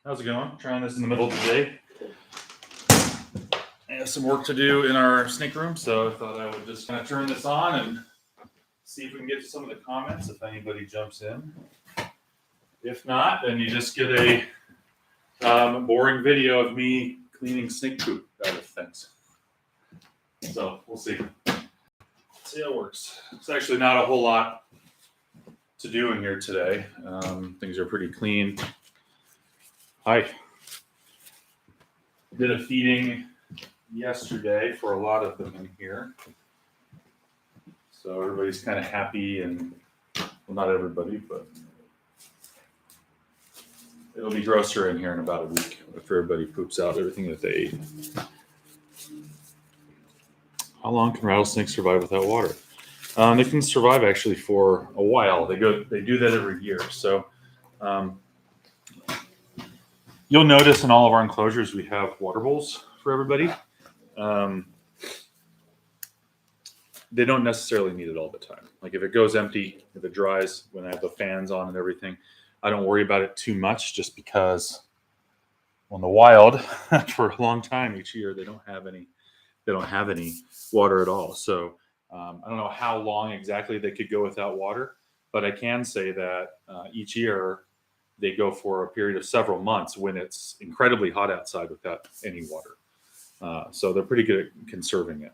How's it going? Trying this in the middle of the day. I have some work to do in our snake room, so I thought I would just kind of turn this on and see if we can get to some of the comments if anybody jumps in. If not, then you just get a boring video of me cleaning snake poop out of things. So we'll see. See how it works. It's actually not a whole lot to do in here today. Things are pretty clean. Hi. Did a feeding yesterday for a lot of them in here. So everybody's kind of happy, and well, not everybody, but it'll be grosser in here in about a week after everybody poops out everything that they ate. How long can rattlesnakes survive without water? They can survive actually for a while. They do that every year. So you'll notice in all of our enclosures we have water bowls for everybody. They don't necessarily need it all the time. Like if it goes empty, if it dries, when I have the fans on and everything, I don't worry about it too much, just because on the wild for a long time each year they don't have any water at all. So I don't know how long exactly they could go without water, but I can say that each year they go for a period of several months when it's incredibly hot outside without any water. So they're pretty good at conserving it.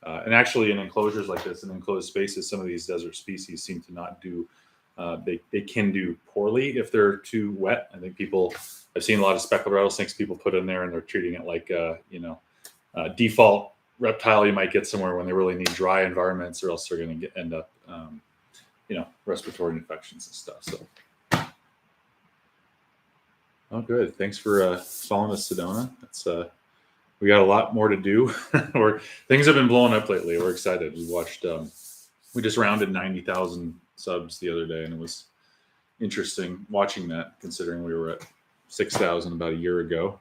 And actually in enclosures like this, in enclosed spaces, some of these desert species seem to not do, they can do poorly if they're too wet. I think I've seen a lot of speckled rattlesnakes people put in there and they're treating it like, default reptile you might get somewhere when they really need dry environments, or else they're going to end up, respiratory infections and stuff. So, oh, good. Thanks for following us, Sedona. We got a lot more to do. Things have been blowing up lately. We're excited. We just rounded 90,000 subs the other day, and it was interesting watching that, considering we were at 6,000 about a year ago.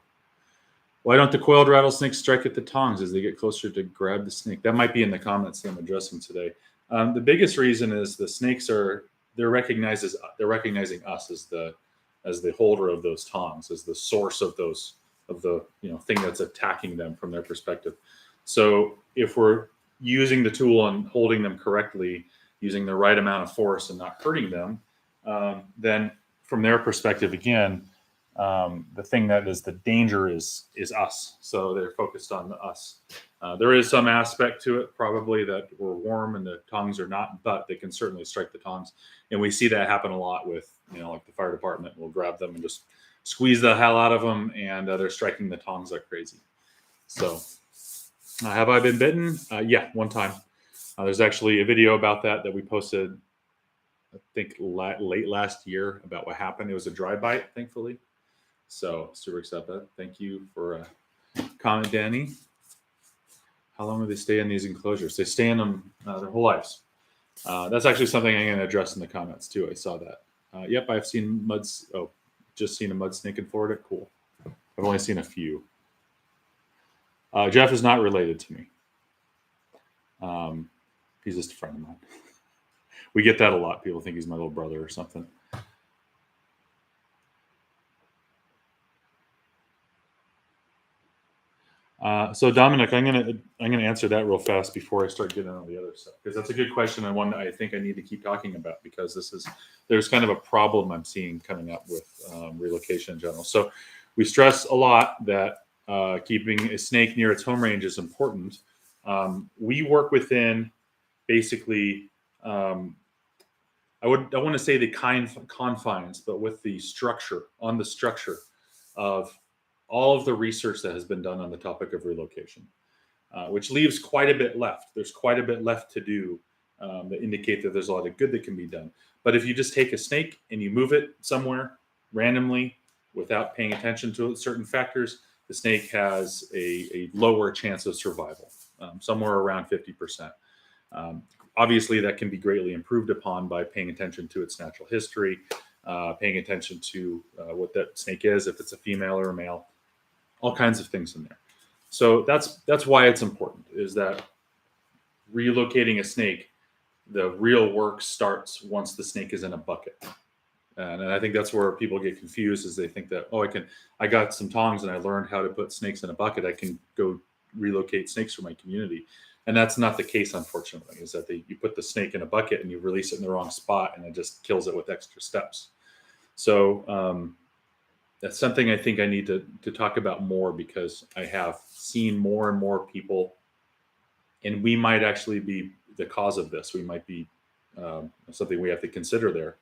Why don't the coiled rattlesnakes strike at the tongs as they get closer to grab the snake? That might be in the comments that I'm addressing today. The biggest reason is the snakes they're recognizing us as the holder of those tongs, as the source of the thing that's attacking them from their perspective. So if we're using the tool and holding them correctly, using the right amount of force and not hurting them, then from their perspective, again, the thing that is the danger is us. So they're focused on us. There is some aspect to it probably that we're warm and the tongs are not, but they can certainly strike the tongs. And we see that happen a lot with, like the fire department will grab them and just squeeze the hell out of them, and they're striking the tongs like crazy. So have I been bitten? Yeah, one time. There's actually a video about that we posted, I think late last year, about what happened. It was a dry bite, thankfully. So super excited. Thank you for comment, Danny. How long do they stay in these enclosures? They stay in them their whole lives. That's actually something I'm going to address in the comments too. I saw that. Yep, I've seen just seen a mud snake in Florida. Cool. I've only seen a few. Jeff is not related to me. He's just a friend of mine. We get that a lot. People think he's my little brother or something. So Dominic, I'm gonna answer that real fast before I start getting on the other stuff, because that's a good question and one I think I need to keep talking about, because there's kind of a problem I'm seeing coming up with relocation in general. So we stress a lot that keeping a snake near its home range is important. We work within basically I want to say the confines, but with the structure of all of the research that has been done on the topic of relocation, which leaves quite a bit left. There's quite a bit left to do that indicate that there's a lot of good that can be done. But if you just take a snake and you move it somewhere randomly without paying attention to certain factors, the snake has a lower chance of survival, somewhere around 50%. Obviously, that can be greatly improved upon by paying attention to its natural history, paying attention to what that snake is, if it's a female or a male, all kinds of things in there. So that's why it's important, is that relocating a snake, the real work starts once the snake is in a bucket. And I think that's where people get confused, is they think that, oh, I got some tongs and I learned how to put snakes in a bucket, I can go relocate snakes for my community. And that's not the case, unfortunately, is that you put the snake in a bucket and you release it in the wrong spot and it just kills it with extra steps. So that's something I think I need to talk about more, because I have seen more and more people, and we might actually be the cause of this. We might be something we have to consider there,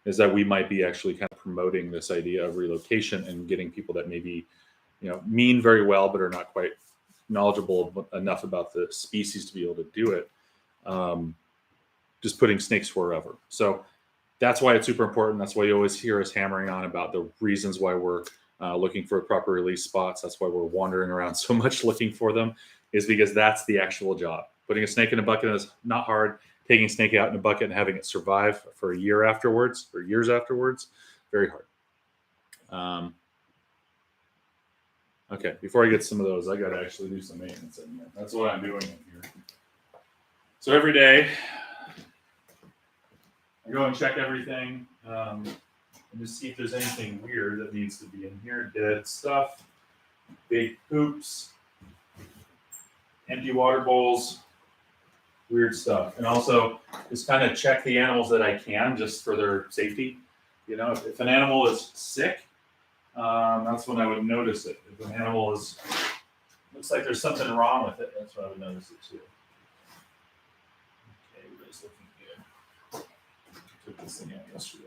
is that we might be actually kind of promoting this idea of relocation and getting people that maybe, mean very well, but are not quite knowledgeable enough about the species to be able to do it. Just putting snakes wherever. So that's why it's super important. That's why you always hear us hammering on about the reasons why we're looking for proper release spots. That's why we're wandering around so much looking for them, is because that's the actual job. Putting a snake in a bucket is not hard. Taking a snake out in a bucket and having it survive for a year afterwards, or years afterwards, very hard. Okay, before I get some of those, I got to actually do some maintenance in here. That's what I'm doing in here. So every day, I go and check everything and just see if there's anything weird that needs to be in here. Dead stuff, big poops, empty water bowls, weird stuff. And also just kind of check the animals that I can, just for their safety. If an animal is sick, that's when I would notice it. If an animal looks like there's something wrong with it, that's when I would notice it too. Okay, everybody's looking good. Took this thing out yesterday.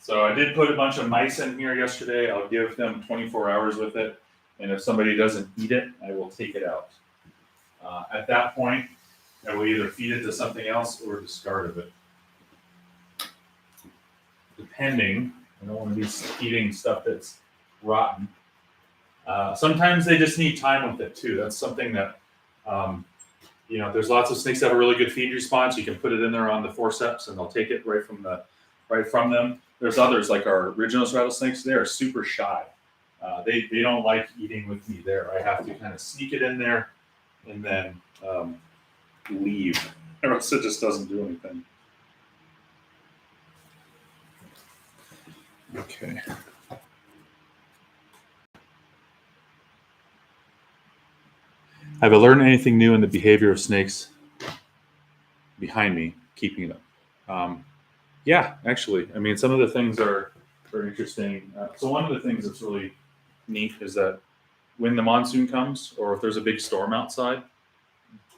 So I did put a bunch of mice in here yesterday. I'll give them 24 hours with it. And if somebody doesn't eat it, I will take it out. At that point, I will either feed it to something else or discard of it. Depending, I don't want to be eating stuff that's rotten. Sometimes they just need time with it too. That's something that, there's lots of snakes that have a really good feed response. You can put it in there on the forceps and they'll take it right from them. There's others, like our original rattlesnakes. They are super shy. They don't like eating with me there. I have to kind of sneak it in there and then leave, or else it just doesn't do anything. Okay. Have I learned anything new in the behavior of snakes behind me, keeping them? Yeah, actually. I mean, some of the things are very interesting. So one of the things that's really neat is that when the monsoon comes, or if there's a big storm outside,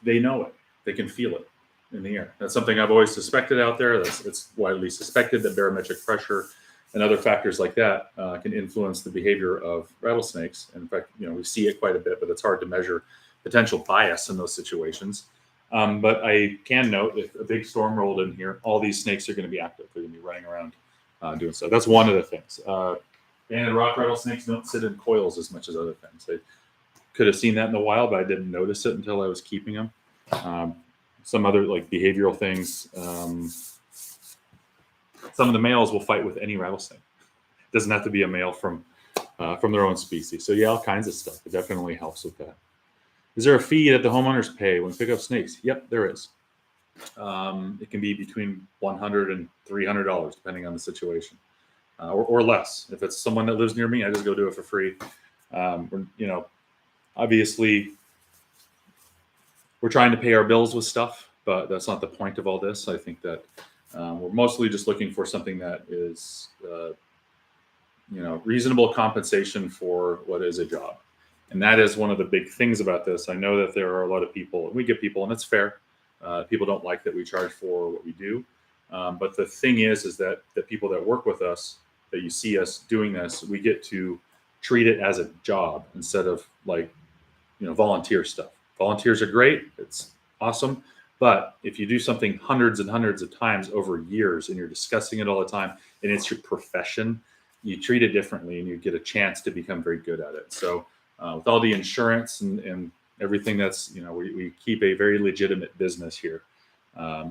they know it. They can feel it in the air. That's something I've always suspected out there. It's widely suspected that barometric pressure and other factors like that can influence the behavior of rattlesnakes. In fact, we see it quite a bit, but it's hard to measure potential bias in those situations. But I can note, if a big storm rolled in here, all these snakes are going to be active. They're going to be running around doing stuff. That's one of the things. Banded rock rattlesnakes don't sit in coils as much as other things. I could have seen that in the wild, but I didn't notice it until I was keeping them. Some other behavioral things. Some of the males will fight with any rattlesnake. It doesn't have to be a male from their own species. So yeah, all kinds of stuff. It definitely helps with that. Is there a fee that the homeowners pay when pick up snakes? Yep, there is. It can be between $100 and $300, depending on the situation, or less. If it's someone that lives near me, I just go do it for free. Obviously, we're trying to pay our bills with stuff, but that's not the point of all this. I think that we're mostly just looking for something that is, reasonable compensation for what is a job. And that is one of the big things about this. I know that there are a lot of people, and we get people, and it's fair. People don't like that we charge for what we do. But the thing is that the people that work with us, that you see us doing this, we get to treat it as a job instead of volunteer stuff. Volunteers are great. It's awesome. But if you do something hundreds and hundreds of times over years and you're discussing it all the time and it's your profession, you treat it differently and you get a chance to become very good at it. So with all the insurance and everything, that's, we keep a very legitimate business here. Yeah,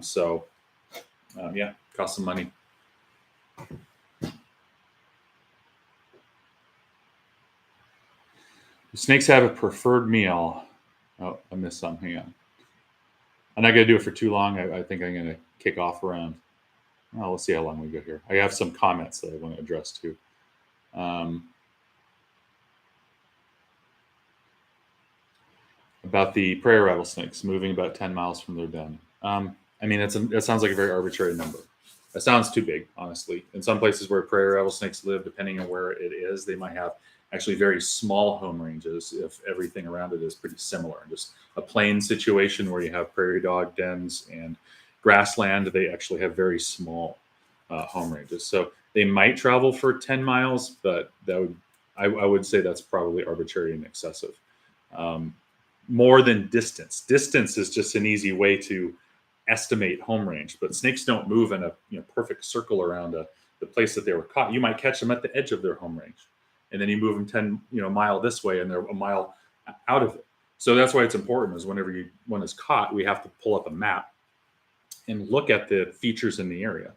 costs some money. Do snakes have a preferred meal? Oh, I missed some. Hang on. I'm not going to do it for too long. I think I'm going to kick off around. Well, let's see how long we go here. I have some comments that I want to address too. About the prairie rattlesnakes moving about 10 miles from their den. I mean, it sounds like a very arbitrary number. That sounds too big, honestly. In some places where prairie rattlesnakes live, depending on where it is, they might have actually very small home ranges if everything around it is pretty similar. Just a plain situation where you have prairie dog dens and grassland, they actually have very small home ranges. So they might travel for 10 miles, but I would say that's probably arbitrary and excessive. More than distance. Distance is just an easy way to estimate home range, but snakes don't move in a perfect circle around the place that they were caught. You might catch them at the edge of their home range, and then you move them 10 mile this way, and they're a mile out of it. So that's why it's important is whenever one is caught, we have to pull up a map and look at the features in the area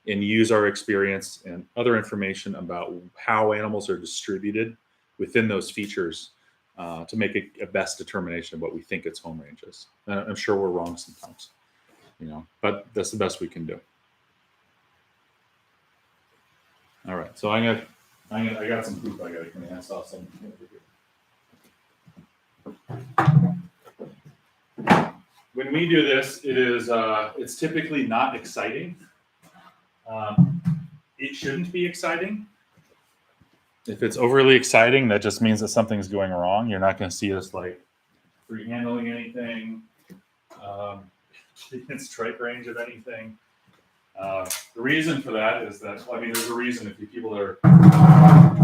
and use our experience and other information about how animals are distributed within those features to make a best determination of what we think its home range is. I'm sure we're wrong sometimes, but that's the best we can do. All right, so I got some poop I got to clean. I saw some over here. When we do this, it's typically not exciting. It shouldn't be exciting. If it's overly exciting, that just means that something's going wrong. You're not going to see us like free handling anything, in strike range of anything. The reason for that is that, there's a reason if people are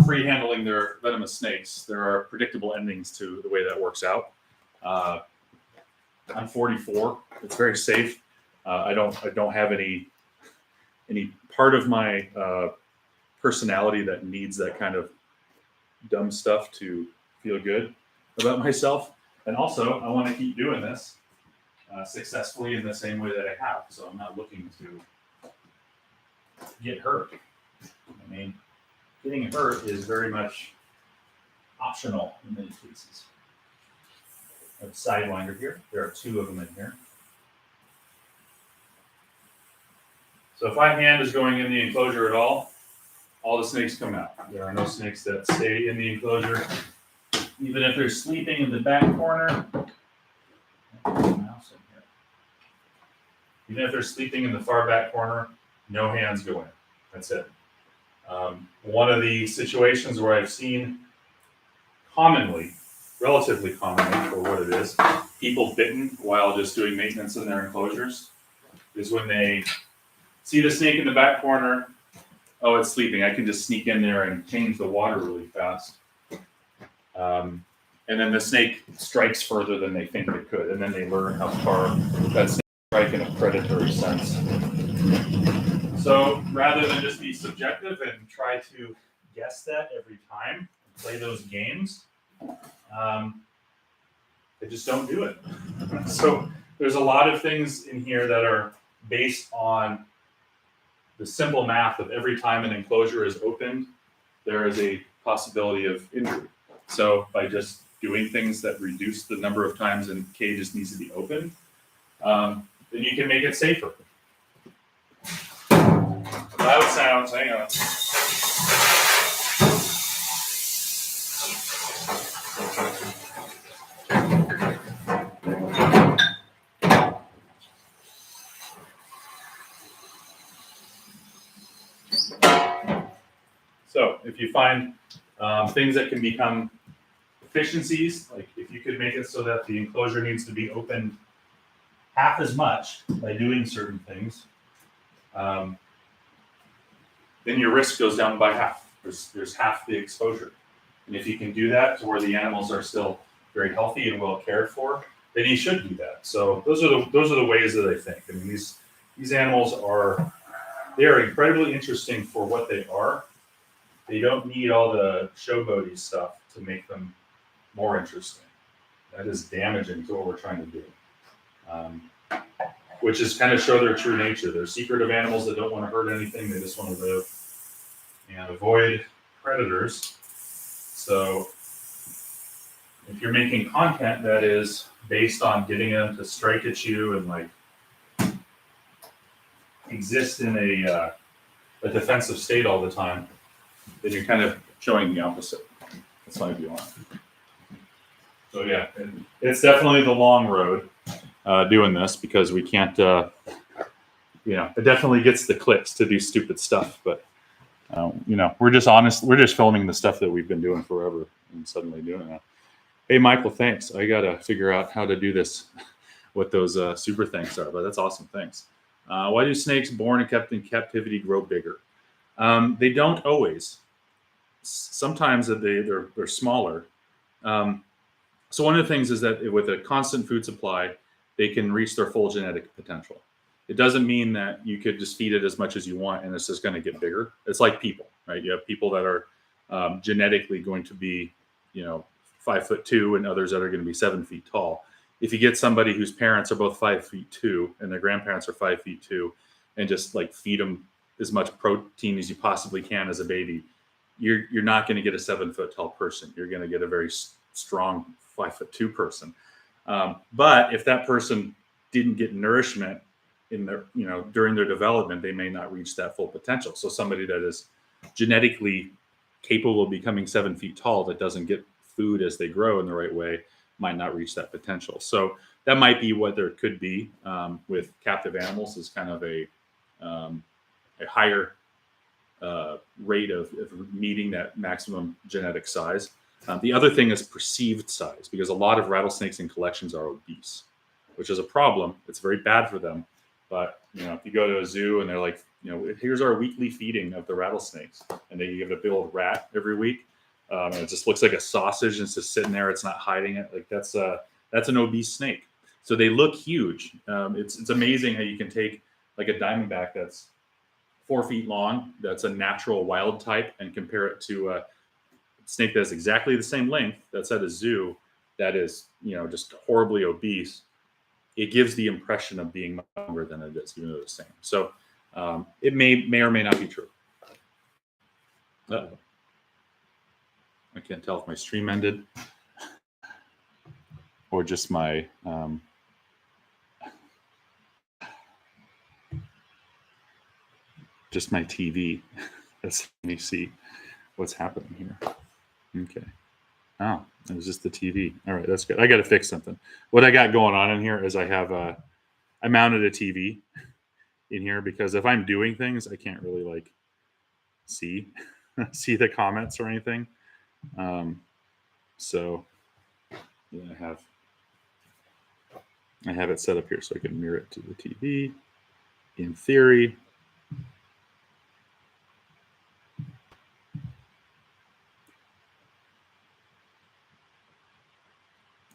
free handling their venomous snakes, there are predictable endings to the way that works out. I'm 44. It's very safe. I don't have any part of my personality that needs that kind of dumb stuff to feel good about myself. And also, I want to keep doing this successfully in the same way that I have. So I'm not looking to get hurt. Getting hurt is very much optional in many cases. I have a sidewinder here. There are 2 of them in here. So if my hand is going in the enclosure at all the snakes come out. There are no snakes that stay in the enclosure. Even if they're sleeping in the back corner. Even if they're sleeping in the far back corner, no hands go in. That's it. One of the situations where I've seen relatively commonly for what it is, people bitten while just doing maintenance in their enclosures, is when they see the snake in the back corner. Oh, it's sleeping. I can just sneak in there and change the water really fast. And then the snake strikes further than they think it could. And then they learn how far that snake strike in a predatory sense. So rather than just be subjective and try to guess that every time, and play those games, they just don't do it. So there's a lot of things in here that are based on the simple math of every time an enclosure is opened, there is a possibility of injury. So by just doing things that reduce the number of times a cage needs to be opened, then you can make it safer. Loud sounds, hang on. So if you find things that can become efficiencies, like if you could make it so that the enclosure needs to be opened half as much by doing certain things, then your risk goes down by half. There's half the exposure. And if you can do that to where the animals are still very healthy and well cared for, then you should do that. So those are the ways that I think. These animals are incredibly interesting for what they are. They don't need all the showboaty stuff to make them more interesting. That is damaging to what we're trying to do. Which is kind of show their true nature. They're secretive animals that don't want to hurt anything. They just want to live and avoid predators. So if you're making content that is based on getting them to strike at you and like exist in a defensive state all the time, then you're kind of showing the opposite. That's my view on it. So yeah, it's definitely the long road doing this, because we can't, it definitely gets the clicks to do stupid stuff, but we're just honest. We're just filming the stuff that we've been doing forever and suddenly doing that. Hey, Michael, thanks. I got to figure out how to do this, what those super thanks are, but that's awesome. Thanks. Why do snakes born and kept in captivity grow bigger? They don't always. Sometimes they're smaller. So one of the things is that with a constant food supply, they can reach their full genetic potential. It doesn't mean that you could just feed it as much as you want and it's just going to get bigger. It's like people, right? You have people that are genetically going to be, 5'2", and others that are going to be 7 feet tall. If you get somebody whose parents are both 5'2" and their grandparents are 5'2", and just like feed them as much protein as you possibly can as a baby, you're not going to get a 7 foot tall person. You're going to get a very strong 5'2" person. But if that person didn't get nourishment in their, during their development, they may not reach that full potential. So somebody that is genetically capable of becoming 7 feet tall that doesn't get food as they grow in the right way might not reach that potential. So that might be what there could be with captive animals, is kind of a higher rate of meeting that maximum genetic size. The other thing is perceived size, because a lot of rattlesnakes in collections are obese, which is a problem. It's very bad for them. But if you go to a zoo and they're like, here's our weekly feeding of the rattlesnakes, and they give a big old rat every week, and it just looks like a sausage and it's just sitting there. It's not hiding it. Like that's an obese snake. So they look huge. It's amazing how you can take like a diamondback that's 4 feet long, that's a natural wild type, and compare it to a snake that's exactly the same length that's at a zoo that is, just horribly obese. It gives the impression of being longer than it is, even though they're the same. So it may or may not be true. Uh-oh. I can't tell if my stream ended or just my TV. Let me see what's happening here. Okay. Oh, it was just the TV. All right, that's good. I got to fix something. What I got going on in here is I mounted a TV in here, because if I'm doing things, I can't really like see the comments or anything. So yeah, I have it set up here so I can mirror it to the TV. In theory,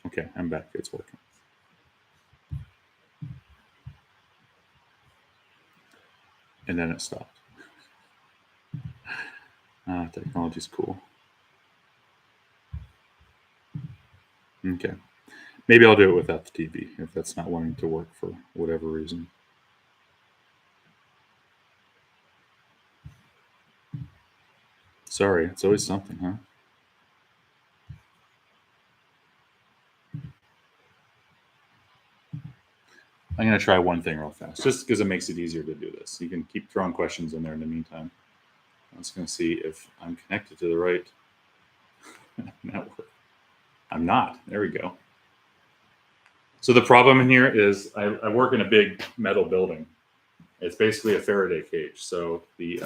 okay, I'm back. It's working. And then it stopped. Technology's cool. Okay. Maybe I'll do it without the TV if that's not wanting to work for whatever reason. Sorry, it's always something, huh? I'm going to try one thing real fast, just because it makes it easier to do this. You can keep throwing questions in there in the meantime. I'm just going to see if I'm connected to the right network. I'm not. There we go. So the problem in here is I work in a big metal building. It's basically a Faraday cage. So the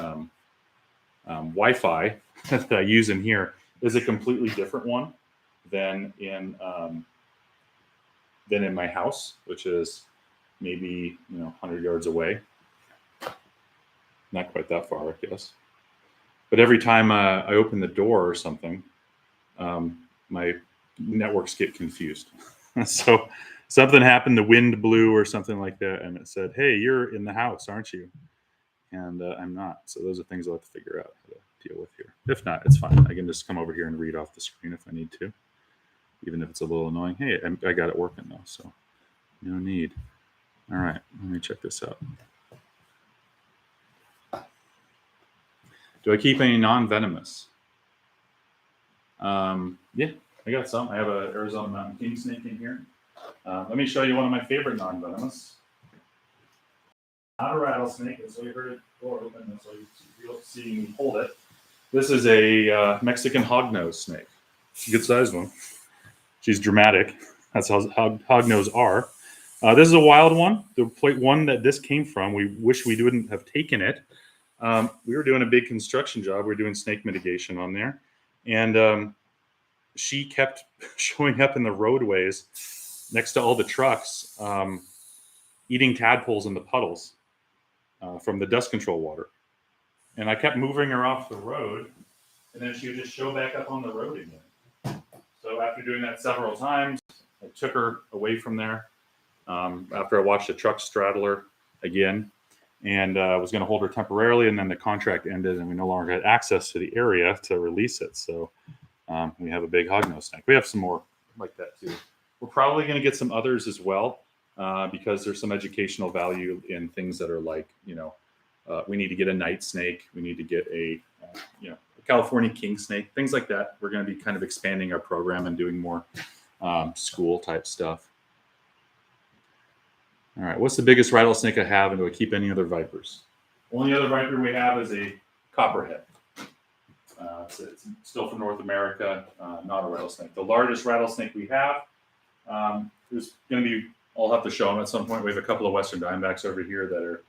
Wi-Fi that I use in here is a completely different one than in my house, which is maybe 100 yards away. Not quite that far, I guess. But every time I open the door or something, my networks get confused. So something happened, the wind blew or something like that, and it said, "Hey, you're in the house, aren't you?" And I'm not. So those are things I'll have to figure out how to deal with here. If not, it's fine. I can just come over here and read off the screen if I need to, even if it's a little annoying. Hey, I got it working though, so no need. All right, let me check this out. Do I keep any non-venomous? Yeah, I got some. I have a Arizona Mountain King snake in here. Let me show you one of my favorite non-venomous. Not a rattlesnake, so you heard it door open, so you'll see me hold it. This is a Mexican hognose snake. Good sized one. She's dramatic. That's how hognose are. This is a wild one. The one that this came from, we wish we wouldn't have taken it. We were doing a big construction job. We were doing snake mitigation on there. And she kept showing up in the roadways next to all the trucks, eating tadpoles in the puddles from the dust control water. And I kept moving her off the road, and then she would just show back up on the road again. So after doing that several times, I took her away from there after I watched a truck straddle her again, and I was going to hold her temporarily, and then the contract ended, and we no longer had access to the area to release it. So we have a big hognose snake. We have some more like that too. We're probably going to get some others as well because there's some educational value in things that are like, we need to get a night snake. We need to get a California king snake, things like that. We're going to be kind of expanding our program and doing more school type stuff. All right, what's the biggest rattlesnake I have, and do I keep any other vipers? Only other viper we have is a copperhead. It's still from North America, not a rattlesnake. The largest rattlesnake we have is going to be, I'll have to show them at some point. We have a couple of Western Diamondbacks over here that are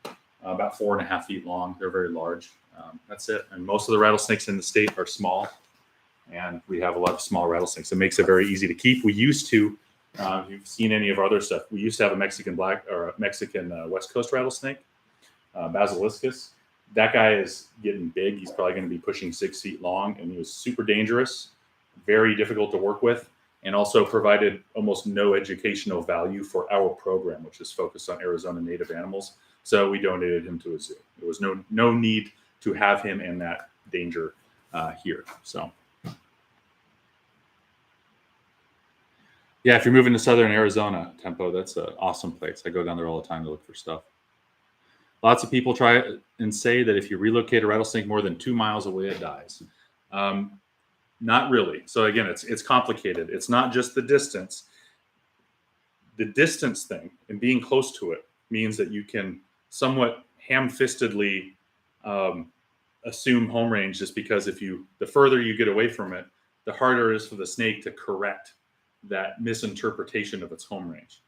about 4.5 feet long. They're very large. That's it. And most of the rattlesnakes in the state are small, and we have a lot of small rattlesnakes. It makes it very easy to keep. We used to, if you've seen any of our other stuff, we used to have a Mexican West Coast rattlesnake, Basiliscus. That guy is getting big. He's probably going to be pushing 6 feet long, and he was super dangerous, very difficult to work with, and also provided almost no educational value for our program, which is focused on Arizona native animals. So we donated him to a zoo. There was no need to have him in that danger here. So yeah, if you're moving to southern Arizona, Tempo, that's an awesome place. I go down there all the time to look for stuff. Lots of people try and say that if you relocate a rattlesnake more than 2 miles away, it dies. Not really. So again, it's complicated. It's not just the distance. The distance thing and being close to it means that you can somewhat ham-fistedly assume home range, just because the further you get away from it, the harder it is for the snake to correct that misinterpretation of its home range.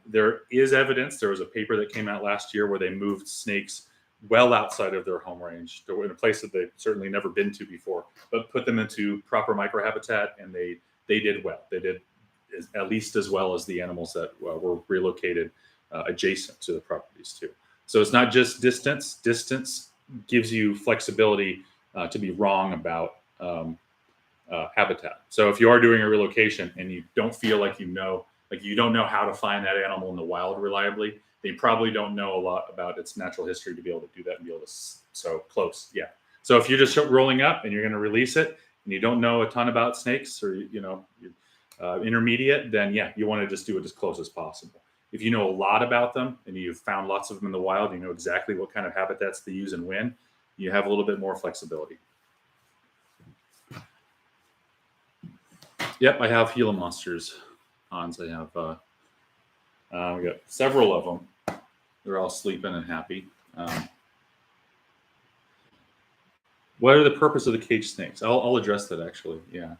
There is evidence. There was a paper that came out last year where they moved snakes well outside of their home range. They were in a place that they've certainly never been to before, but put them into proper microhabitat, and they did well. They did at least as well as the animals that were relocated adjacent to the properties too. So it's not just distance. Distance gives you flexibility to be wrong about habitat. So if you are doing a relocation and you don't feel like you don't know how to find that animal in the wild reliably, they probably don't know a lot about its natural history to be able to do that and be able to. So close, yeah. So if you're just rolling up and you're going to release it and you don't know a ton about snakes, or intermediate, then yeah, you want to just do it as close as possible. If you know a lot about them and you've found lots of them in the wild, you know exactly what kind of habitats they use and when, you have a little bit more flexibility. Yep, I have Gila monsters, Hans. I have we got several of them. They're all sleeping and happy. What are the purpose of the cage snakes? I'll address that actually. Yeah.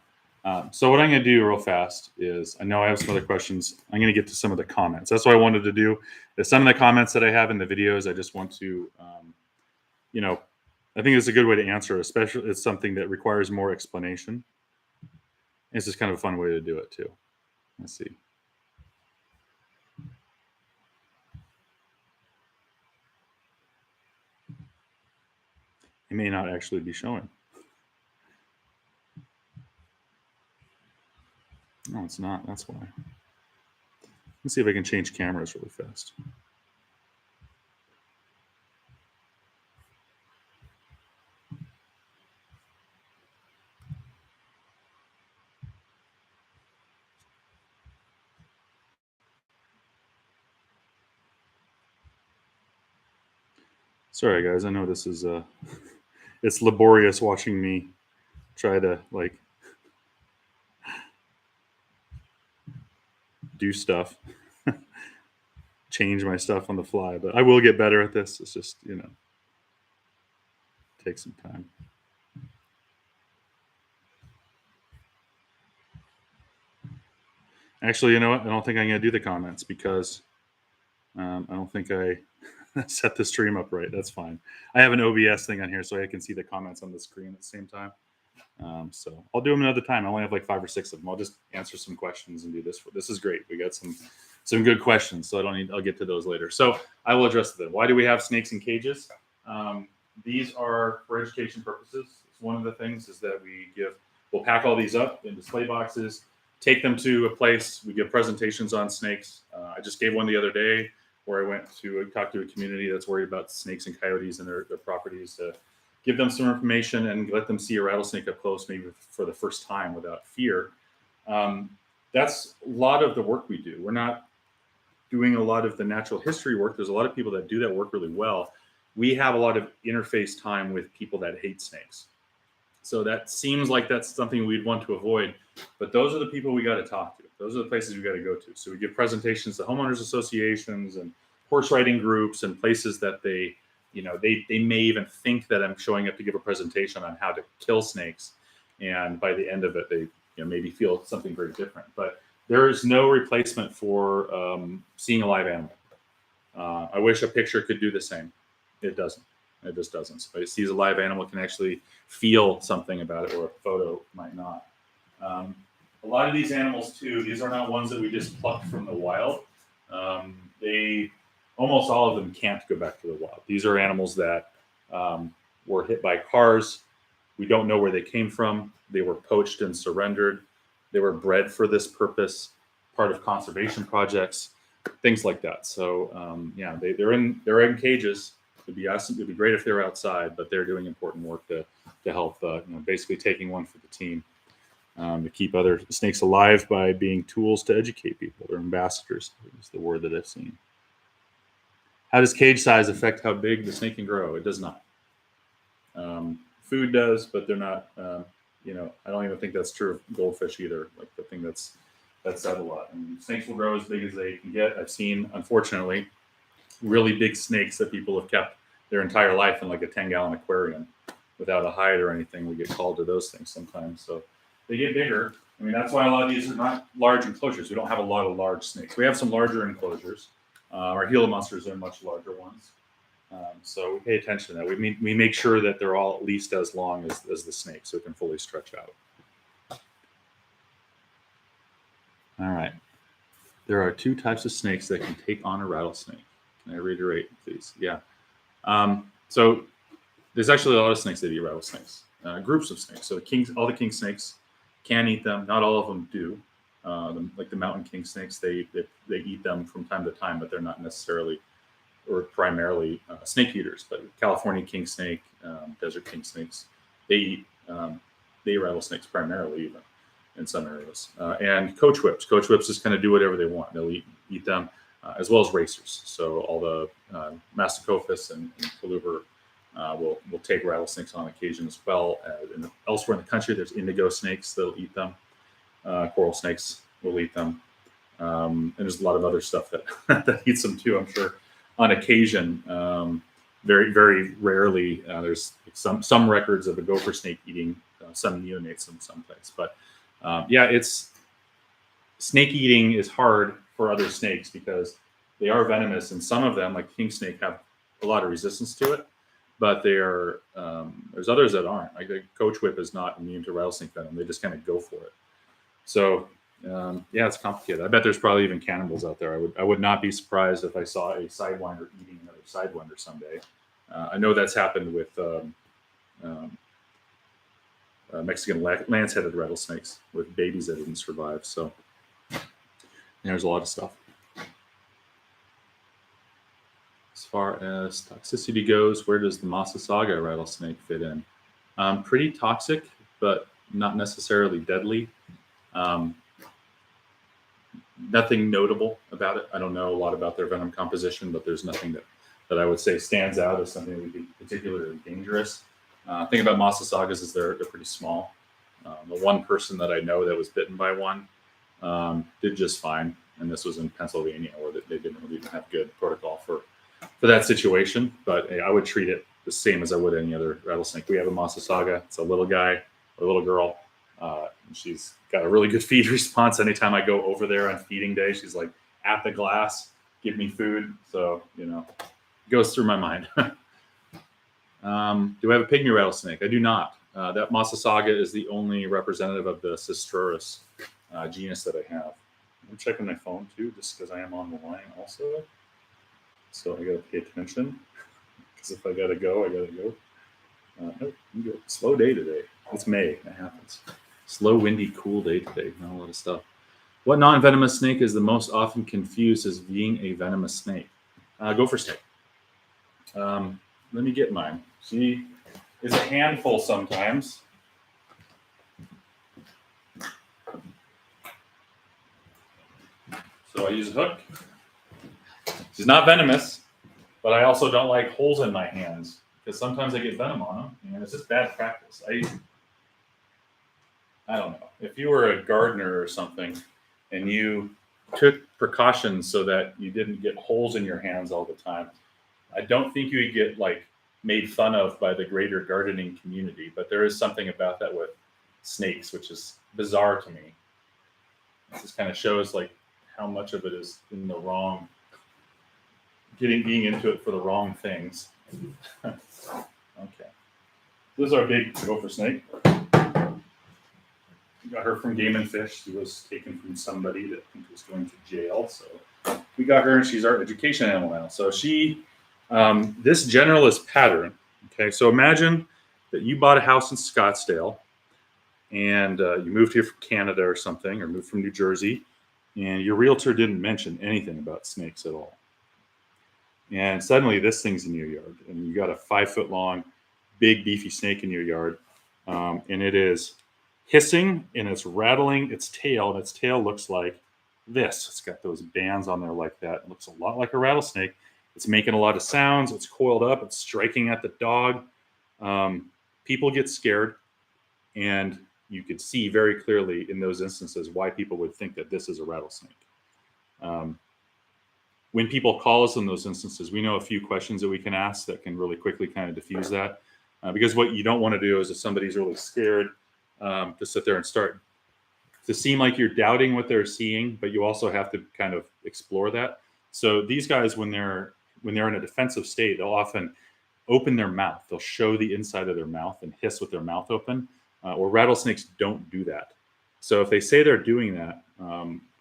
So what I'm going to do real fast is, I know I have some other questions. I'm going to get to some of the comments. That's what I wanted to do. Is some of the comments that I have in the videos, I just want to, I think it's a good way to answer, especially it's something that requires more explanation. This is kind of a fun way to do it too. Let's see. It may not actually be showing. No, it's not. That's why. Let's see if I can change cameras really fast. Sorry, guys. I know this is it's laborious watching me try to do do stuff, change my stuff on the fly. But I will get better at this. It's just, take some time. Actually, you know what? I don't think I'm going to do the comments because I don't think I set the stream up right. That's fine. I have an OBS thing on here so I can see the comments on the screen at the same time. So I'll do them another time. I only have like 5 or 6 of them. I'll just answer some questions and do this. This is great. We got some good questions, so I'll get to those later. So I will address them. Why do we have snakes in cages? These are for education purposes. It's one of the things is that we'll pack all these up in display boxes, take them to a place. We give presentations on snakes. I just gave one the other day where I went to talk to a community that's worried about snakes and coyotes and their properties, to give them some information and let them see a rattlesnake up close, maybe for the first time without fear. That's a lot of the work we do. We're not doing a lot of the natural history work. There's a lot of people that do that work really well. We have a lot of interface time with people that hate snakes. So that seems like that's something we'd want to avoid, but those are the people we got to talk to. Those are the places we got to go to. So we give presentations to homeowners associations and horse riding groups and places that they may even think that I'm showing up to give a presentation on how to kill snakes. And by the end of it, they maybe feel something very different. But there is no replacement for seeing a live animal. I wish a picture could do the same. It doesn't. It just doesn't. So if it sees a live animal, can actually feel something about it, or a photo might not. A lot of these animals too, these are not ones that we just plucked from the wild. Almost all of them can't go back to the wild. These are animals that were hit by cars. We don't know where they came from. They were poached and surrendered. They were bred for this purpose, part of conservation projects, things like that. So they're in cages. It'd be awesome. It'd be great if they were outside, but they're doing important work to help. Basically taking one for the team, to keep other snakes alive by being tools to educate people. They're ambassadors, is the word that I've seen. How does cage size affect how big the snake can grow? It does not. Food does, but they're not. I don't even think that's true of goldfish either. Like the thing that's said a lot. I mean, snakes will grow as big as they can get. I've seen, unfortunately, really big snakes that people have kept their entire life in like a 10-gallon aquarium without a hide or anything. We get called to those things sometimes. So they get bigger. I mean, that's why a lot of these are not large enclosures. We don't have a lot of large snakes. We have some larger enclosures. Our Gila monsters are much larger ones. So we pay attention to that. We make sure that they're all at least as long as the snake, so it can fully stretch out. All right. There are 2 types of snakes that can take on a rattlesnake. Can I reiterate, please? Yeah. So there's actually a lot of snakes that eat rattlesnakes. Groups of snakes. So all the king snakes can eat them. Not all of them do. Like the mountain king snakes, they eat them from time to time, but they're not necessarily or primarily snake eaters. But California king snake, desert king snakes, they eat rattlesnakes primarily, even in some areas. And coach whips just kind of do whatever they want. They'll eat them, as well as racers. So all the Masticophis and Coluber will take rattlesnakes on occasion as well. Elsewhere in the country, there's indigo snakes that'll eat them. Coral snakes will eat them. And there's a lot of other stuff that eats them too, I'm sure. On occasion, very, very rarely, there's some records of a gopher snake eating some neonates in some place. But it's snake eating is hard for other snakes because they are venomous, and some of them, like king snake, have a lot of resistance to it. But there's others that aren't. Like the coach whip is not immune to rattlesnake venom. They just kind of go for it. So it's complicated. I bet there's probably even cannibals out there. I would not be surprised if I saw a sidewinder eating another sidewinder someday. I know that's happened with Mexican lance-headed rattlesnakes with babies that didn't survive. So there's a lot of stuff. As far as toxicity goes, where does the Massasauga rattlesnake fit in? Pretty toxic, but not necessarily deadly. Nothing notable about it. I don't know a lot about their venom composition, but there's nothing that I would say stands out as something that would be particularly dangerous. The thing about Massasaugas is they're pretty small. The one person that I know that was bitten by one did just fine. and this was in Pennsylvania, where they didn't really even have good protocol for that situation. But I would treat it the same as I would any other rattlesnake. We have a Massasauga. It's a little guy, a little girl. And she's got a really good feed response. Anytime I go over there on feeding day, she's like at the glass, give me food. So, it goes through my mind. Do I have a pygmy rattlesnake? I do not. That Massasauga is the only representative of the Cistrurus genus that I have. I'm checking my phone too, just because I am on the line also. So I got to pay attention, because if I got to go, I got to go. Slow day today. It's May. It happens. Slow, windy, cool day today. Not a lot of stuff. What non-venomous snake is the most often confused as being a venomous snake? Gopher snake. Let me get mine. She is a handful sometimes. So I use a hook. She's not venomous, but I also don't like holes in my hands, because sometimes I get venom on them, and it's just bad practice. I don't know. If you were a gardener or something and you took precautions so that you didn't get holes in your hands all the time, I don't think you would get made fun of by the greater gardening community. But there is something about that with snakes, which is bizarre to me. It just kind of shows how much of it is in the wrong, being into it for the wrong things. Okay. This is our big gopher snake. We got her from Game and Fish. She was taken from somebody that I think was going to jail. So we got her, and she's our education animal now. So this generalist pattern. Okay, so imagine that you bought a house in Scottsdale, and you moved here from Canada or something, or moved from New Jersey, and your realtor didn't mention anything about snakes at all. And suddenly this thing's in your yard, and you got a 5-foot long, big beefy snake in your yard, and it is hissing, and it's rattling its tail, and its tail looks like this. It's got those bands on there like that. It looks a lot like a rattlesnake. It's making a lot of sounds. It's coiled up. It's striking at the dog. People get scared, and you could see very clearly in those instances why people would think that this is a rattlesnake. When people call us in those instances, we know a few questions that we can ask that can really quickly kind of diffuse that. Because what you don't want to do is, if somebody's really scared, to sit there and start to seem like you're doubting what they're seeing, but you also have to kind of explore that. So these guys, when they're in a defensive state, they'll often open their mouth. They'll show the inside of their mouth and hiss with their mouth open. Or rattlesnakes don't do that. So if they say they're doing that,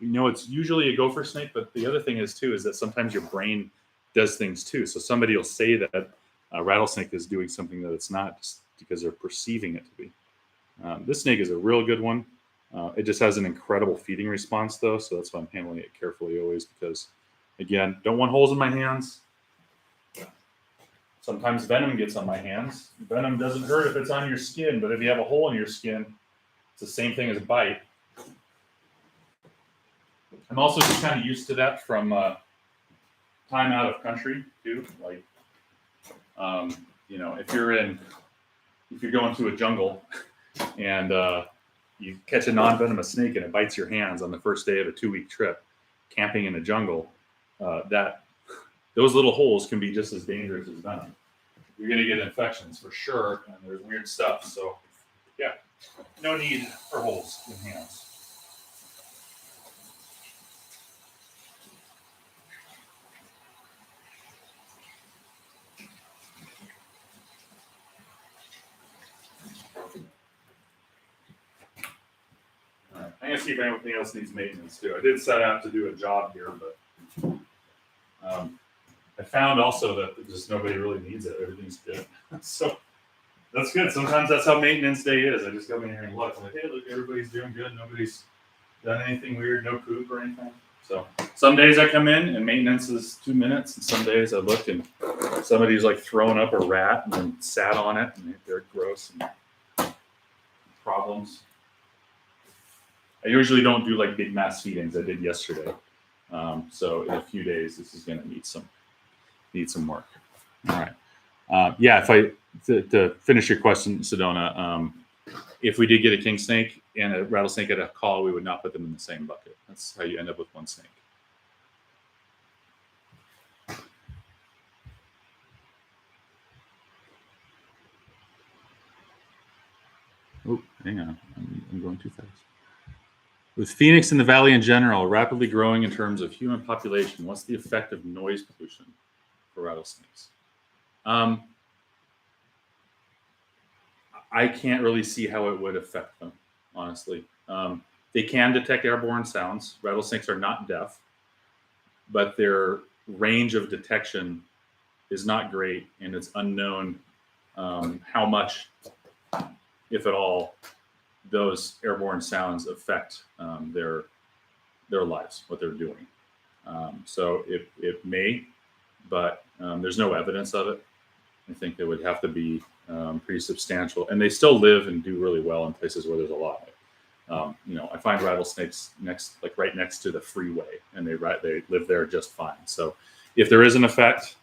it's usually a gopher snake. But the other thing is that sometimes your brain does things too. So somebody will say that a rattlesnake is doing something that it's not, just because they're perceiving it to be. This snake is a real good one. It just has an incredible feeding response, though, so that's why I'm handling it carefully always, because, again, don't want holes in my hands. Sometimes venom gets on my hands. Venom doesn't hurt if it's on your skin, but if you have a hole in your skin, it's the same thing as a bite. I'm also just kind of used to that from time out of country, too. If you're going to a jungle and you catch a non-venomous snake and it bites your hands on the first day of a 2-week trip camping in a jungle, those little holes can be just as dangerous as venom. You're going to get infections for sure, and there's weird stuff. So, yeah, no need for holes in hands. I'm going to see if anything else needs maintenance too. I did set out to do a job here, but I found also that just nobody really needs it. Everything's good. So that's good. Sometimes that's how maintenance day is. I just come in here and look. I'm like, hey, look, everybody's doing good. Nobody's done anything weird, no poop or anything. So some days I come in and maintenance is 2 minutes, and some days I look and somebody's throwing up a rat and then sat on it, and they're gross and problems. I usually don't do big mass feedings. I did yesterday. So in a few days, this is going to need some work. All right. To finish your question, Sedona, if we did get a king snake and a rattlesnake at a call, we would not put them in the same bucket. That's how you end up with one snake. Oh, hang on. I'm going too fast. With Phoenix and the Valley in general rapidly growing in terms of human population, what's the effect of noise pollution for rattlesnakes? I can't really see how it would affect them, honestly. They can detect airborne sounds. Rattlesnakes are not deaf, but their range of detection is not great, and it's unknown how much, if at all, those airborne sounds affect their lives, what they're doing. So it may, but there's no evidence of it. I think it would have to be pretty substantial, and they still live and do really well in places where there's a lot. I find rattlesnakes right next to the freeway, and they live there just fine. So if there is an effect,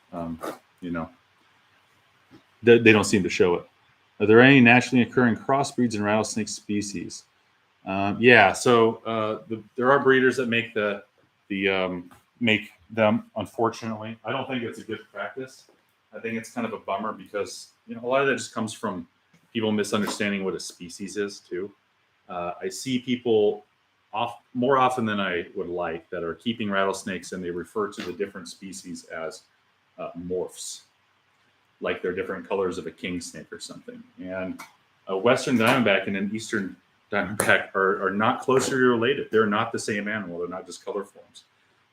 they don't seem to show it. Are there any naturally occurring crossbreeds in rattlesnake species? Yeah, so there are breeders that make make them. Unfortunately, I don't think it's a good practice. I think it's kind of a bummer because a lot of that just comes from people misunderstanding what a species is too. I see people more often than I would like that are keeping rattlesnakes, and they refer to the different species as morphs, like they're different colors of a king snake or something. And a western diamondback and an eastern diamondback are not closely related. They're not the same animal. They're not just color forms.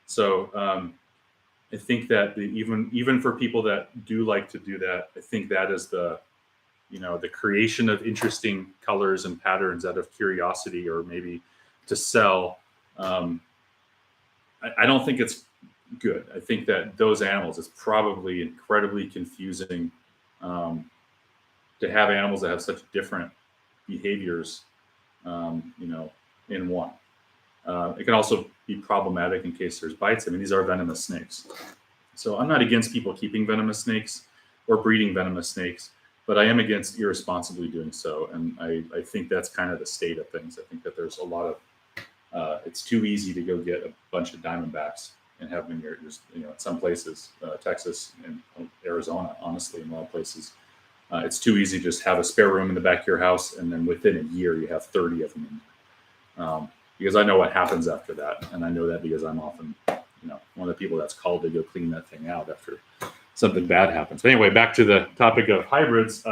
So I think that even for people that do like to do that, I think that is the creation of interesting colors and patterns out of curiosity or maybe to sell. I don't think it's good. I think that those animals, it's probably incredibly confusing to have animals that have such different behaviors, in one. It can also be problematic in case there's bites. I mean, these are venomous snakes. So I'm not against people keeping venomous snakes or breeding venomous snakes, but I am against irresponsibly doing so. And I think that's kind of the state of things. I think that there's a lot of, it's too easy to go get a bunch of diamondbacks and have them in in some places, Texas and Arizona, honestly, in a lot of places. It's too easy to just have a spare room in the back of your house, and then within a year you have 30 of them. Because I know what happens after that, and I know that because I'm often, one of the people that's called to go clean that thing out after something bad happens. But anyway, back to the topic of hybrids.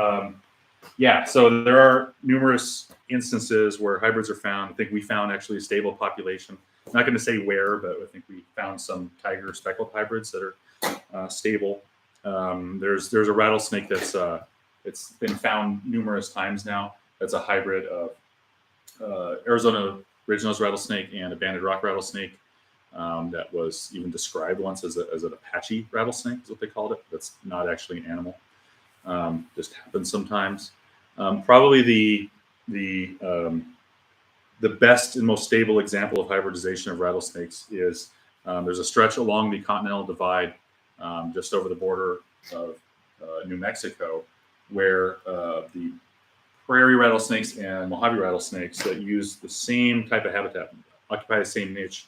Yeah, so there are numerous instances where hybrids are found. I think we found actually a stable population. I'm not going to say where, but I think we found some tiger speckled hybrids that are stable. There's a rattlesnake that's it's been found numerous times now. That's a hybrid of Arizona Ridge-nosed rattlesnake and a banded rock rattlesnake. That was even described once as an Apache rattlesnake, is what they called it. That's not actually an animal. Just happens sometimes. Probably the best and most stable example of hybridization of rattlesnakes is there's a stretch along the Continental Divide, just over the border of New Mexico, where the prairie rattlesnakes and Mojave rattlesnakes that use the same type of habitat, occupy the same niche,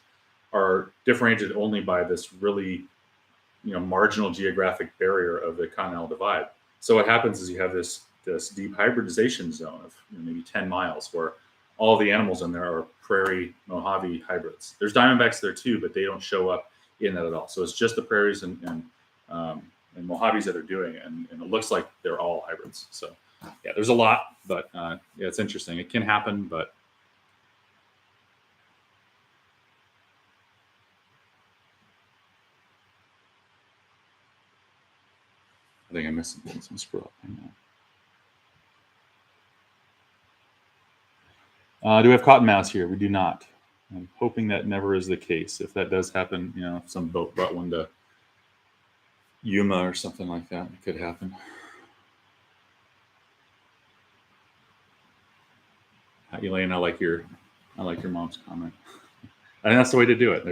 are differentiated only by this really, marginal geographic barrier of the Continental Divide. So what happens is you have this deep hybridization zone of maybe 10 miles where all the animals in there are prairie Mojave hybrids. There's diamondbacks there too, but they don't show up in that at all. So it's just the prairies and Mojaves that are doing it, and it looks like they're all hybrids. So yeah, there's a lot, but yeah, it's interesting. It can happen, but I think I missed something. Some scroll. Hang on. Do we have cottonmouths here? We do not. I'm hoping that never is the case. If that does happen, if some boat brought one to Yuma or something like that, it could happen. Elaine, I like your mom's comment. I think that's the way to do it.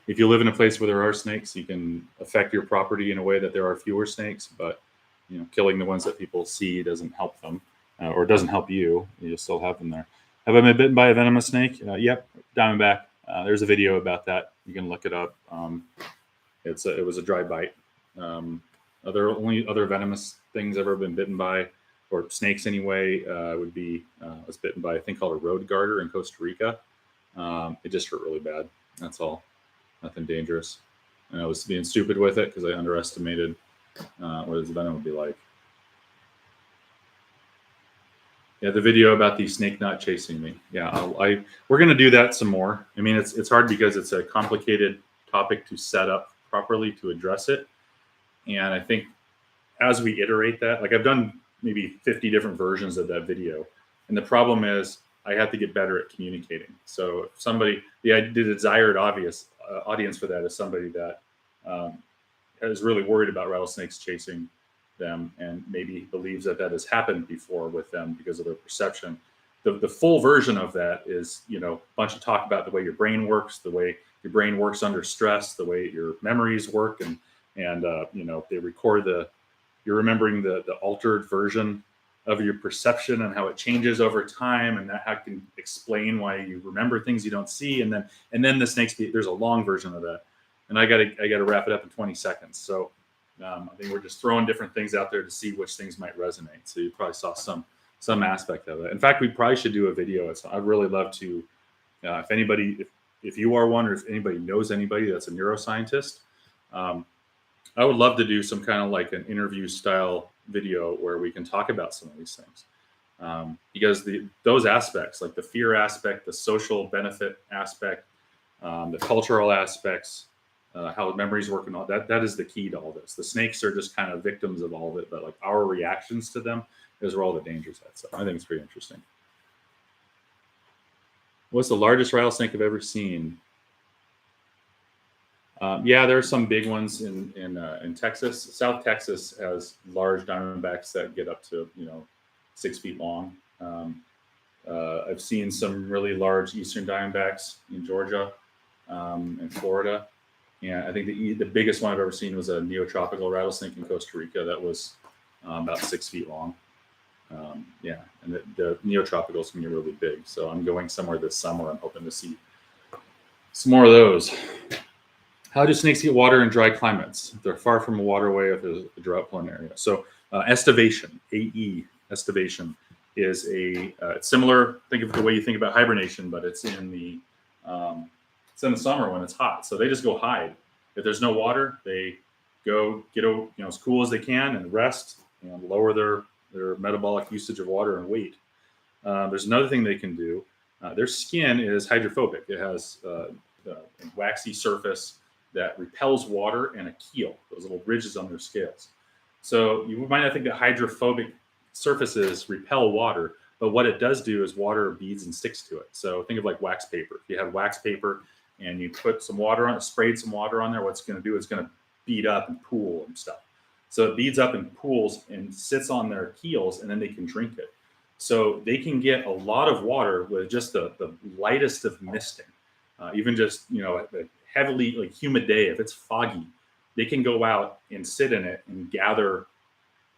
If you live in a place where there are snakes, you can affect your property in a way that there are fewer snakes. But killing the ones that people see doesn't help them, or doesn't help you. You still have them there. Have I been bitten by a venomous snake? Yep, diamondback. There's a video about that. You can look it up. It was a dry bite. Only other venomous things I've ever been bitten by or snakes anyway, would be I was bitten by a thing called a road garter in Costa Rica. It just hurt really bad. That's all. Nothing dangerous. And I was being stupid with it because I underestimated what his venom would be like. Yeah, the video about the snake not chasing me. Yeah, we're gonna do that some more. I mean, it's hard because it's a complicated topic to set up properly to address it, and I think as we iterate that, like I've done maybe 50 different versions of that video, and the problem is I have to get better at communicating. So if somebody, the desired audience for that is somebody that is really worried about rattlesnakes chasing them and maybe believes that has happened before with them because of their perception. The full version of that is, a bunch of talk about the way your brain works, the way your brain works under stress, the way your memories work, and they record you're remembering the altered version of your perception and how it changes over time, and that how it can explain why you remember things you don't see, and then the snakes. There's a long version of that, and I gotta wrap it up in 20 seconds. So I think we're just throwing different things out there to see which things might resonate. So you probably saw some aspect of it. In fact, we probably should do a video. I'd really love to, if anybody, if you are one, or if anybody knows anybody that's a neuroscientist, I would love to do some kind of like an interview style video where we can talk about some of these things. Because those aspects, like the fear aspect, the social benefit aspect, the cultural aspects, how memories work, and all that is the key to all this. The snakes are just kind of victims of all of it, but like our reactions to them is where all the dangers at. So I think it's pretty interesting. What's the largest rattlesnake I've ever seen? Yeah, there are some big ones in Texas. South Texas has large diamondbacks that get up to 6 feet long. I've seen some really large eastern diamondbacks in Georgia and Florida. Yeah, I think the biggest one I've ever seen was a neotropical rattlesnake in Costa Rica that was about 6 feet long. Yeah, and the neotropicals can be really big. So I'm going somewhere this summer. I'm hoping to see some more of those. How do snakes get water in dry climates? If they're far from a waterway, if there's a drought-prone area. So estivation, AE, estivation, is it's similar. Think of the way you think about hibernation, but it's in the summer when it's hot. So they just go hide. If there's no water, they go get as cool as they can and rest and lower their metabolic usage of water and weight. There's another thing they can do. Their skin is hydrophobic. It has a waxy surface that repels water and a keel, those little ridges on their scales. So you might not think that hydrophobic surfaces repel water, but what it does do is water beads and sticks to it. So think of like wax paper. If you have wax paper and you put some water on it, sprayed some water on there, what's going to do is going to bead up and pool and stuff. So it beads up and pools and sits on their keels, and then they can drink it. So they can get a lot of water with just the lightest of misting. Even just, a heavily like humid day, if it's foggy, they can go out and sit in it and gather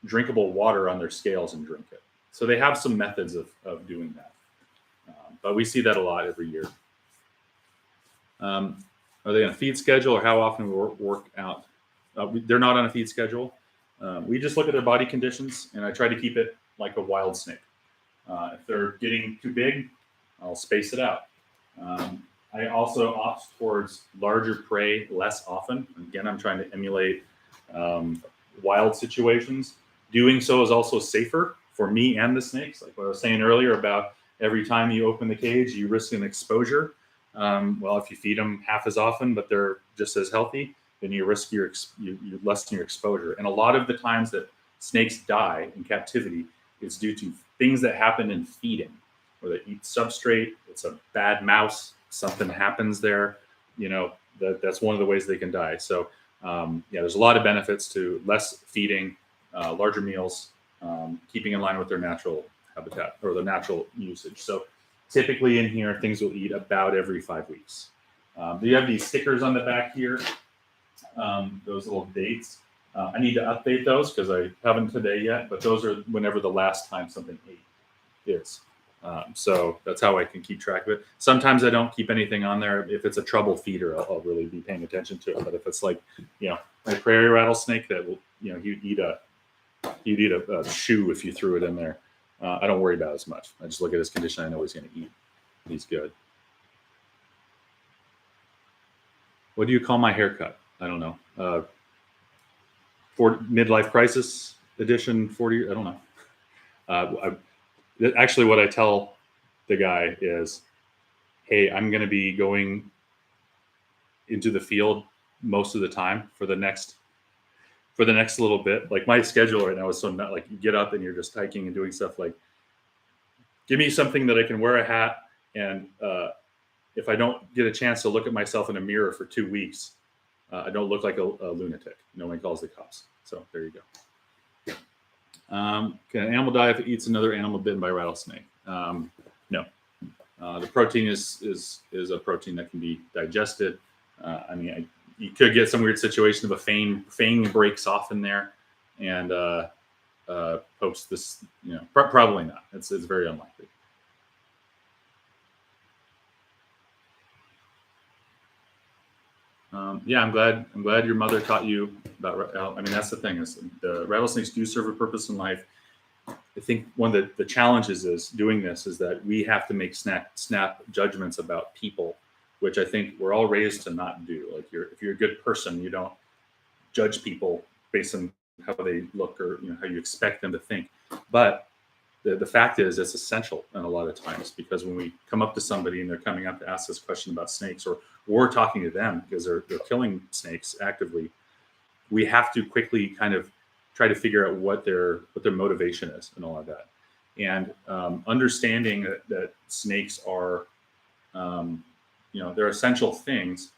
drinkable water on their scales and drink it. So they have some methods of doing that. But we see that a lot every year. Are they on a feed schedule, or how often we work out? They're not on a feed schedule. We just look at their body conditions, and I try to keep it like a wild snake. If they're getting too big, I'll space it out. I also opt towards larger prey less often. Again, I'm trying to emulate wild situations. Doing so is also safer for me and the snakes. Like what I was saying earlier about every time you open the cage, you risk an exposure. Well, if you feed them half as often, but they're just as healthy, then you risk you lessen your exposure. And a lot of the times that snakes die in captivity, it's due to things that happen in feeding, or they eat substrate. It's a bad mouse. Something happens there. That's one of the ways they can die. So there's a lot of benefits to less feeding, larger meals, keeping in line with their natural habitat or their natural usage. So typically in here, things will eat about every 5 weeks. You have these stickers on the back here, those little dates. I need to update those because I haven't today yet, but those are whenever the last time something ate is. So that's how I can keep track of it. Sometimes I don't keep anything on there. If it's a trouble feeder, I'll really be paying attention to it. But if it's like, my prairie rattlesnake that will, he'd eat a You'd eat a shoe if you threw it in there. I don't worry about it as much. I just look at his condition. I know he's going to eat. He's good. What do you call my haircut? I don't know. For midlife crisis edition 40. I don't know. Actually, what I tell the guy is, hey, I'm going to be going into the field most of the time for the next little bit. Like my schedule right now is so not like you get up and you're just hiking and doing stuff. Like, give me something that I can wear a hat, and if I don't get a chance to look at myself in a mirror for 2 weeks, I don't look like a lunatic. No one calls the cops. So there you go. Can an animal die if it eats another animal bitten by a rattlesnake? No. The protein is a protein that can be digested. I mean, you could get some weird situation of a fang breaks off in there and pokes this. Probably not. It's very unlikely. Yeah, I'm glad your mother taught you about. I mean, that's the thing is the rattlesnakes do serve a purpose in life. I think one of the challenges is doing this is that we have to make snap judgments about people, which I think we're all raised to not do. Like if you're a good person, you don't judge people based on how they look or how you expect them to think. But the fact is it's essential in a lot of times, because when we come up to somebody and they're coming up to ask us a question about snakes, or we're talking to them because they're killing snakes actively, we have to quickly kind of try to figure out what their motivation is and all of that. And understanding that snakes are, they're essential things,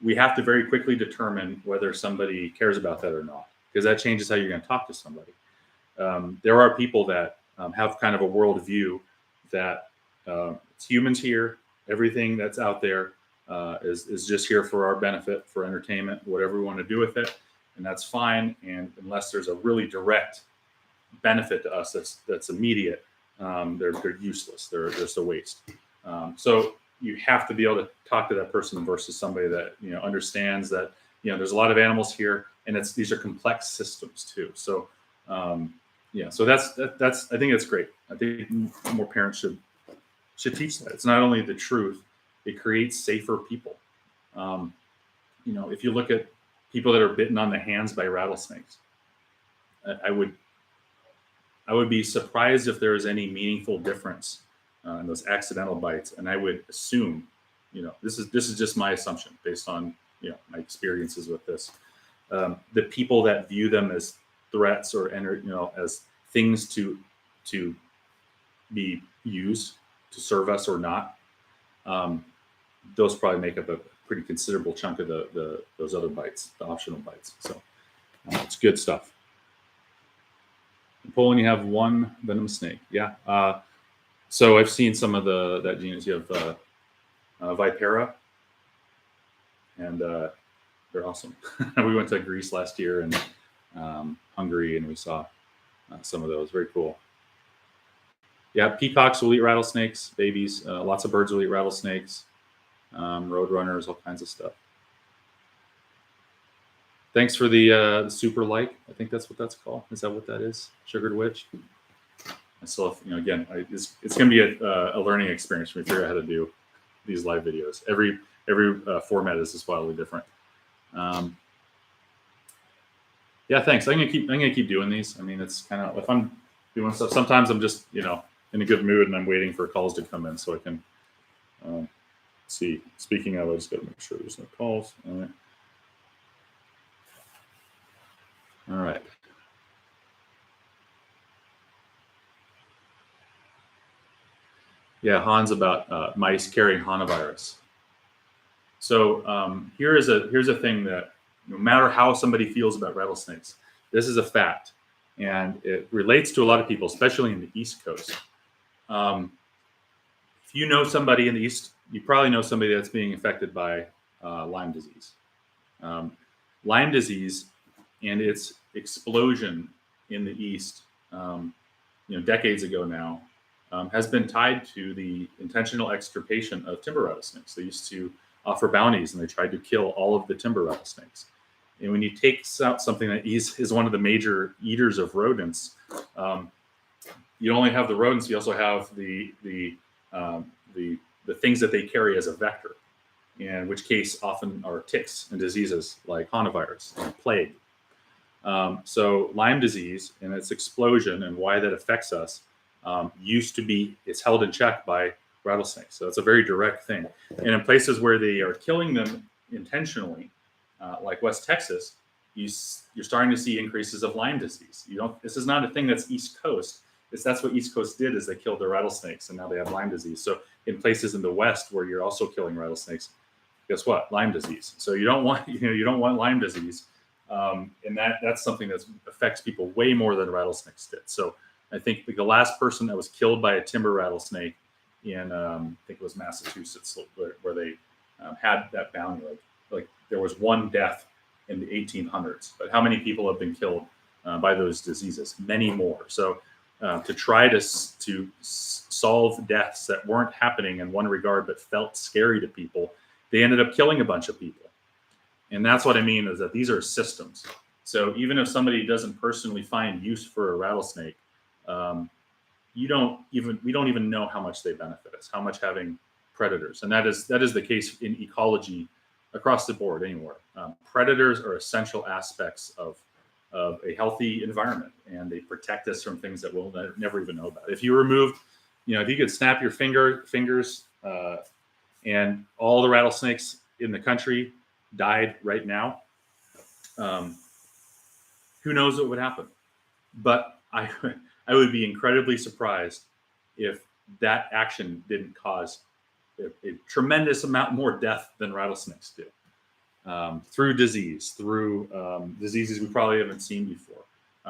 we have to very quickly determine whether somebody cares about that or not, because that changes how you're going to talk to somebody. There are people that have kind of a worldview that it's humans here, everything that's out there is just here for our benefit, for entertainment, whatever we want to do with it, and that's fine. And unless there's a really direct benefit to us that's immediate, they're useless. They're just a waste. So you have to be able to talk to that person versus somebody that understands that there's a lot of animals here, and these are complex systems too. So so that's I think that's great. I think more parents should teach that. It's not only the truth; it creates safer people. If you look at people that are bitten on the hands by rattlesnakes, I would be surprised if there is any meaningful difference in those accidental bites. And I would assume, this is just my assumption based on my experiences with this. The people that view them as threats or as things to be used to serve us or not, those probably make up a pretty considerable chunk of those other bites, the optional bites. So it's good stuff. In Poland, you have one venomous snake. Yeah. So I've seen some of that genus. You have Vipera, and they're awesome. We went to Greece last year and Hungary, and we saw some of those. Very cool. Yeah, peacocks will eat rattlesnakes, babies. Lots of birds will eat rattlesnakes. Roadrunners, all kinds of stuff. Thanks for the super like. I think that's what that's called. Is that what that is? Sugared Witch. I still, again, it's going to be a learning experience when we figure out how to do these live videos. Every format is just wildly different. Yeah, thanks. I'm gonna keep doing these. I mean, it's kind of, if I'm doing stuff, sometimes I'm just in a good mood and I'm waiting for calls to come in so I can see. Speaking of, I just got to make sure there's no calls. All right. Yeah, Hans about mice carrying hantavirus. So here's a thing that no matter how somebody feels about rattlesnakes, this is a fact, and it relates to a lot of people, especially in the East Coast. If you know somebody in the East, you probably know somebody that's being affected by Lyme disease. Lyme disease and its explosion in the East, decades ago now, has been tied to the intentional extirpation of timber rattlesnakes. They used to offer bounties, and they tried to kill all of the timber rattlesnakes. And when you take out something that is one of the major eaters of rodents, you only have the rodents. You also have the things that they carry as a vector, in which case often are ticks and diseases like hantavirus and plague. So Lyme disease and its explosion and why that affects us used to be, it's held in check by rattlesnakes. So it's a very direct thing. And in places where they are killing them intentionally, like West Texas, you're starting to see increases of Lyme disease. This is not a thing that's East Coast. That's what East Coast did, is they killed the rattlesnakes and now they have Lyme disease. So in places in the West where you're also killing rattlesnakes, guess what? Lyme disease. So you don't want Lyme disease. And that's something that affects people way more than rattlesnakes did. So I think the last person that was killed by a timber rattlesnake in, I think it was Massachusetts, where they had that boundary. Like there was one death in the 1800s, but how many people have been killed by those diseases? Many more. So to try to solve deaths that weren't happening in one regard but felt scary to people, they ended up killing a bunch of people. And that's what I mean, is that these are systems. So even if somebody doesn't personally find use for a rattlesnake, we don't even know how much they benefit us, how much having predators. And that is the case in ecology across the board anywhere. Predators are essential aspects of a healthy environment, and they protect us from things that we'll never even know about. If you removed, if you could snap your fingers and all the rattlesnakes in the country died right now, who knows what would happen? But I would be incredibly surprised if that action didn't cause a tremendous amount more death than rattlesnakes do, through diseases we probably haven't seen before.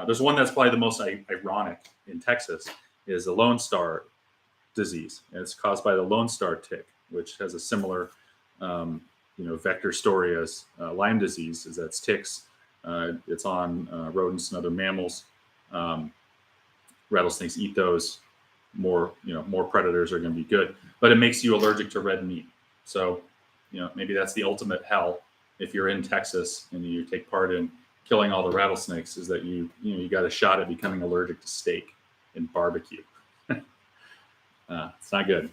There's one that's probably the most ironic in Texas, is the Lone Star disease, and it's caused by the Lone Star tick, which has a similar vector story as Lyme disease. Is that's ticks. It's on rodents and other mammals. Rattlesnakes eat those. More predators are going to be good, but it makes you allergic to red meat. So, maybe that's the ultimate hell if you're in Texas and you take part in killing all the rattlesnakes, is that you got a shot at becoming allergic to steak and barbecue. It's not good.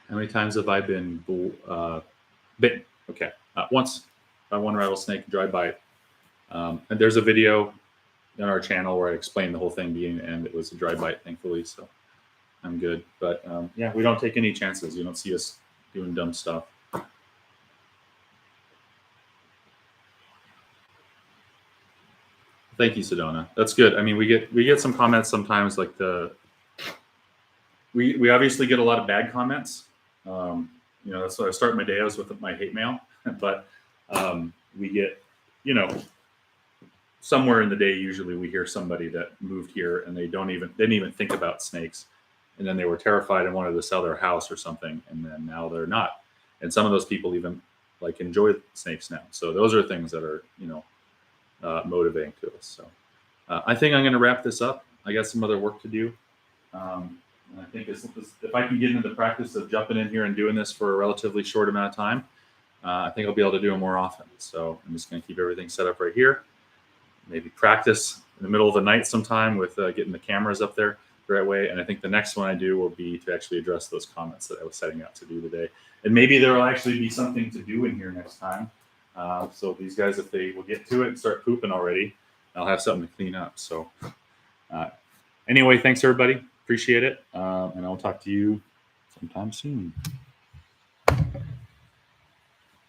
How many times have I been bitten? Okay, once by one rattlesnake, dry bite. And there's a video on our channel where I explained the whole thing and it was a dry bite, thankfully. So I'm good. But yeah, we don't take any chances. You don't see us doing dumb stuff. Thank you, Sedona. That's good. I mean, we get some comments sometimes, like we obviously get a lot of bad comments. That's why I start my day with my hate mail. But we get, somewhere in the day, usually we hear somebody that moved here and they didn't even think about snakes, and then they were terrified and wanted to sell their house or something, and then now they're not. And some of those people even enjoy snakes now. So those are things that are motivating to us. So I think I'm going to wrap this up. I got some other work to do. And I think if I can get into the practice of jumping in here and doing this for a relatively short amount of time, I think I'll be able to do it more often. So I'm just going to keep everything set up right here. Maybe practice in the middle of the night sometime with getting the cameras up there the right way. And I think the next one I do will be to actually address those comments that I was setting out to do today. And maybe there will actually be something to do in here next time. So these guys, if they will get to it and start pooping already, I'll have something to clean up. So anyway, thanks everybody. Appreciate it. And I'll talk to you sometime soon.